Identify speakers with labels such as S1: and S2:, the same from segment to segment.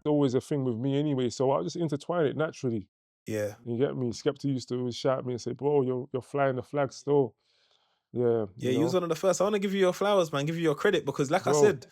S1: Always a thing with me anyway, so I just intertwine it naturally.
S2: Yeah.
S1: You get me? Skepta used to always shout at me and say, bro, you're flying the flag still. Yeah,
S2: Yeah, you was one of the first. I want to give you your flowers, man, give you your credit, because like I said,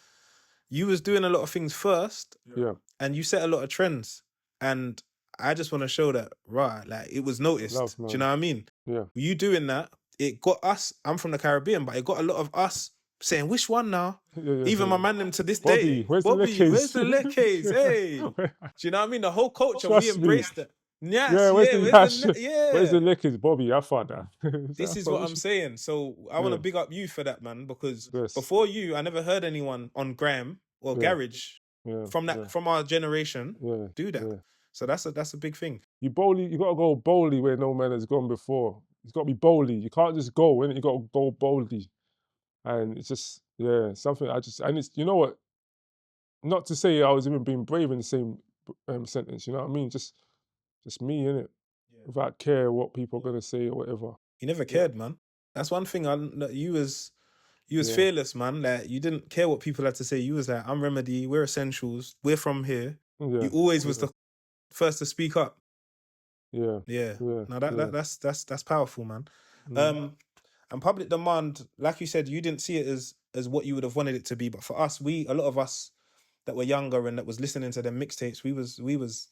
S2: you was doing a lot of things first.
S1: Yeah.
S2: And you set a lot of trends. And I just want to show that, right, like, it was noticed.
S1: Love,
S2: do you know what I mean?
S1: Yeah.
S2: You doing that, it got us, I'm from the Caribbean, but it got a lot of us saying, which one now? Even my man them to this day.
S1: Where's
S2: Bobby,
S1: the
S2: where's the leckes? Hey. Do you know what I mean? The whole culture, we embraced it.
S1: Yes,
S2: yeah,
S1: where's
S2: yeah.
S1: the liquors, Bobby? I found that.
S2: This is what I'm saying. So I want to big up you for that, man, because before you, I never heard anyone on Grime or Garage from our generation do that. So that's a big thing.
S1: You gotta go boldly where no man has gone before. It's gotta be boldly. You can't just go, innit? You gotta go boldly. And it's just, something and it's, you know what? Not to say I was even being brave in the same sentence, you know what I mean? Just me, innit? Without care what people are gonna say or whatever.
S2: You never cared, man. That's one thing. You was fearless, man. Like, you didn't care what people had to say. You was like, I'm Remedy, we're Essentials, we're from here. You always was the first to speak up.
S1: Yeah.
S2: Now that's powerful, man. And public demand, like you said, you didn't see it as what you would have wanted it to be. But for us, a lot of us that were younger and that was listening to them mixtapes, we was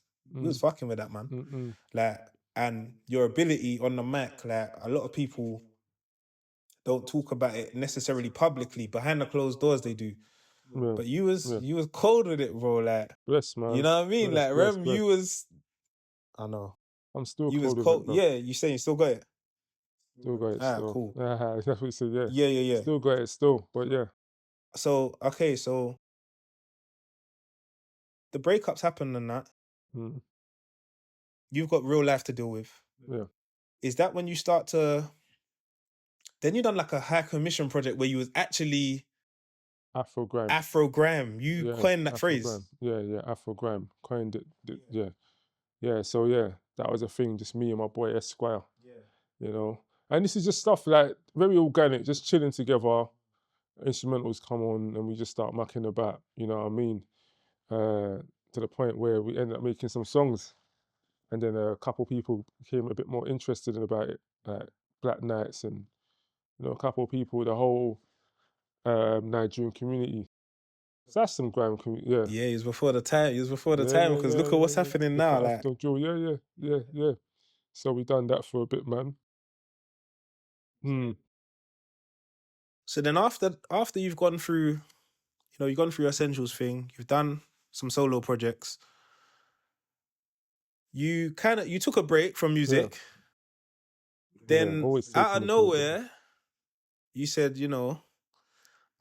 S2: fucking with that, man. Like, and your ability on the mic, like, a lot of people don't talk about it necessarily publicly. Behind the closed doors, they do.
S1: Yeah.
S2: But you was cold with it, bro. Like,
S1: bless, man.
S2: You know what I mean?
S1: Bless.
S2: You was. I know.
S1: I'm still
S2: you
S1: cold
S2: was
S1: with it,
S2: yeah, you saying you still got it?
S1: Still got it, still.
S2: Cool.
S1: That's what you said, yeah.
S2: Yeah.
S1: Still got it, still, but yeah.
S2: So, okay, so the breakups happened and that. You've got real life to deal with.
S1: Yeah.
S2: Is that when you start to... Then you done like a high commission project where you was actually...
S1: Afro-Grime.
S2: Afro-Grime. You coined that phrase.
S1: Yeah, Afro-Grime. Coined it, yeah. Yeah, so yeah, that was a thing, just me and my boy Esquire. You know? And this is just stuff like very organic, just chilling together. Instrumentals come on and we just start mucking about, you know what I mean? To the point where we ended up making some songs. And then a couple people became a bit more interested about it, like Black Knights and, you know, a couple of people, the whole Nigerian community. So that's some grime community, yeah.
S2: Yeah, it was before the time. Because look at what's happening now. Like,
S1: yeah. So we done that for a bit, man.
S2: So then after you've gone through, you've gone through your Essentials thing, you've done some solo projects, you took a break from music. Then out of nowhere, you said,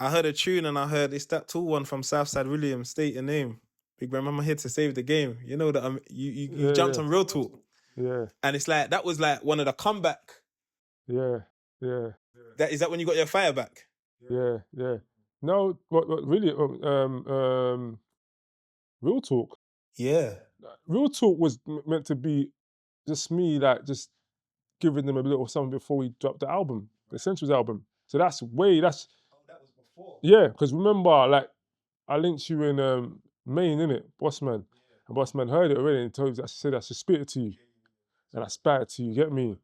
S2: I heard a tune and I heard it's that tall one from Southside Williams, state your name. Big man, I'm here to save the game. You know that you jumped on Real Talk.
S1: Yeah.
S2: And it's like, that was like one of the comeback.
S1: Yeah.
S2: Is that when you got your fire back?
S1: Yeah. No, what really, Real Talk.
S2: Yeah.
S1: Real Talk was meant to be just me, like, just giving them a little something before we dropped the album, the Essentials album. So that's...
S2: Oh, that was before.
S1: Yeah, because remember, like, I linked you in Maine, innit, Bossman. And Bossman heard it already and told me, I said I should spit it to you. And I spat it to you, get me?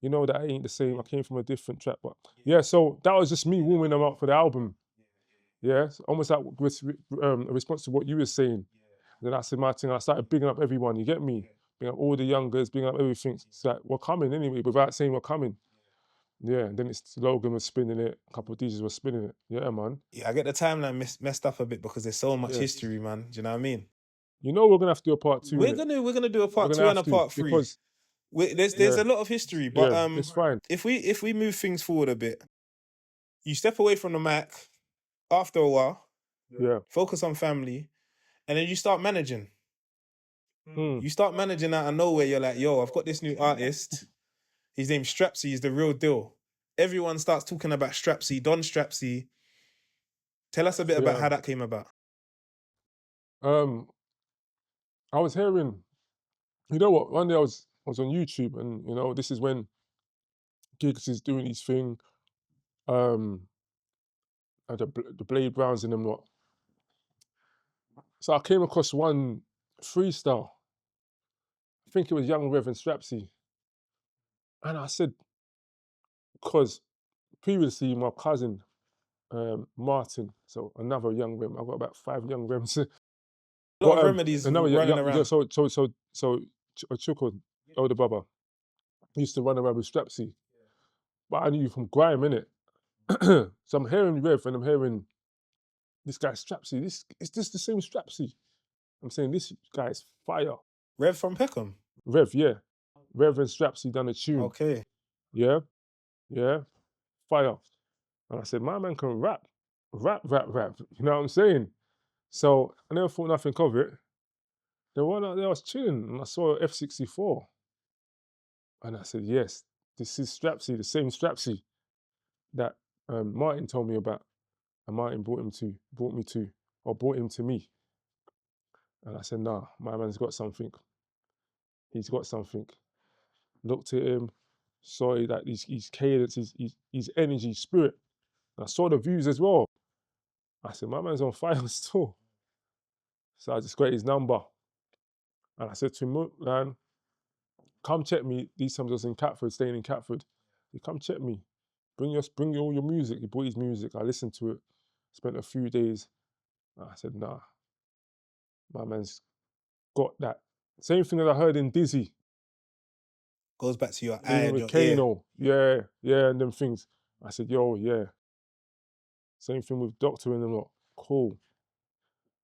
S1: You know that ain't the same. I came from a different track, but yeah. So that was just me warming them up for the album. Yeah, so almost like a response to what you were saying. Then I said my thing. I started bigging up everyone. You get me? Bigging up all the youngers, bigging up everything. It's like, we're coming anyway, without saying we're coming. Yeah, and then it's Logan was spinning it. A couple of DJs were spinning it. Yeah, man.
S2: Yeah, I get the timeline messed up a bit because there's so much history, man. Do you know what I mean?
S1: You know we're gonna have to do a part 2.
S2: We're gonna do a part 2 and a part 3 because there's a lot of history. But
S1: it's fine.
S2: If we move things forward a bit, you step away from the mic after a while.
S1: Yeah.
S2: Focus on family, and then you start managing. You start managing out of nowhere. You're like, yo, I've got this new artist. His name's Strapsy. He's the real deal. Everyone starts talking about Strapsy, Don Strapzy. Tell us a bit about how that came about.
S1: I was hearing, you know what? One day I was on YouTube, and this is when gigs, he's doing his thing. And the Blade Browns and them lot. So I came across one freestyle. I think it was Young Rev and Strapsy. And I said, because previously my cousin, Martin, so another young Rem, I've got about 5 young Rems.
S2: A lot
S1: But
S2: of remedies
S1: another
S2: running around.
S1: so Chuko, older brother, used to run around with Strapsy. But I knew you from Grime, innit? So I'm hearing Rev and I'm hearing this guy Strapsy. Is this the same Strapsy? I'm saying this guy's fire.
S2: Rev from Peckham.
S1: Rev, yeah. Rev and Strapsy done a tune.
S2: Okay.
S1: Yeah, yeah, fire. And I said, my man can rap. Rap. You know what I'm saying? So I never thought nothing of it. Then one out there I was chilling and I saw a F64. And I said, yes, this is Strapsy, the same Strapsy that Martin told me about. And Martin brought him to me. And I said, nah, my man's got something. He's got something. Looked at him, saw that his cadence, his energy, spirit. And I saw the views as well. I said, my man's on fire still. So I just got his number. And I said to him, look, man, come check me. These times I was in Catford, staying in Catford. He come check me. Bring all your music. He brought his music. I listened to it. Spent a few days. I said, nah, my man's got that. Same thing as I heard in Dizzy.
S2: Goes back to your eye
S1: Even
S2: and
S1: with
S2: your ear.
S1: Kano. Yeah, and them things. I said, yo, yeah. Same thing with Doctor and them lot. Cool.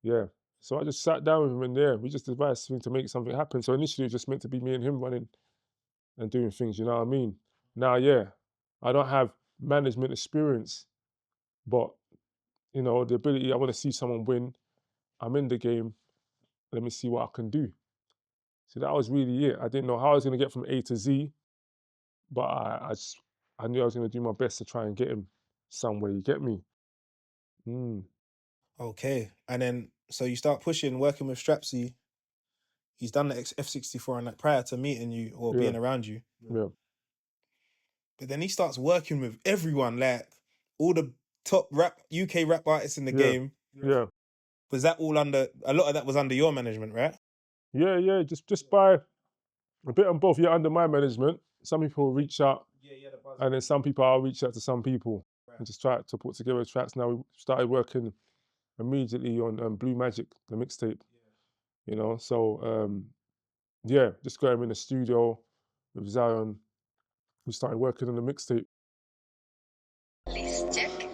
S1: Yeah. So I just sat down with him and yeah, we just devised something to make something happen. So initially it was just meant to be me and him running and doing things, you know what I mean? Now, yeah, I don't have management experience, but you know, the ability, I want to see someone win. I'm in the game. Let me see what I can do. So that was really it. I didn't know how I was going to get from A to Z, but I knew I was going to do my best to try and get him somewhere. You get me?
S2: Okay. And then, so you start pushing, working with Strapsy. He's done the F64 and that prior to meeting you or
S1: Yeah,
S2: being around you.
S1: yeah,
S2: But then he starts working with everyone, like all the top UK rap artists in the
S1: yeah,
S2: game.
S1: yeah,
S2: Was that all under, a lot of that was under your management, right?
S1: yeah. Just by a bit on both. Yeah, under my management. Some people reach out, and then some people I'll reach out to some people and just try to put together tracks. Now we started working immediately on Blue Magic, the mixtape. You know, so yeah, just got him in the studio with Zion. We started working on the mixtape.
S3: List check.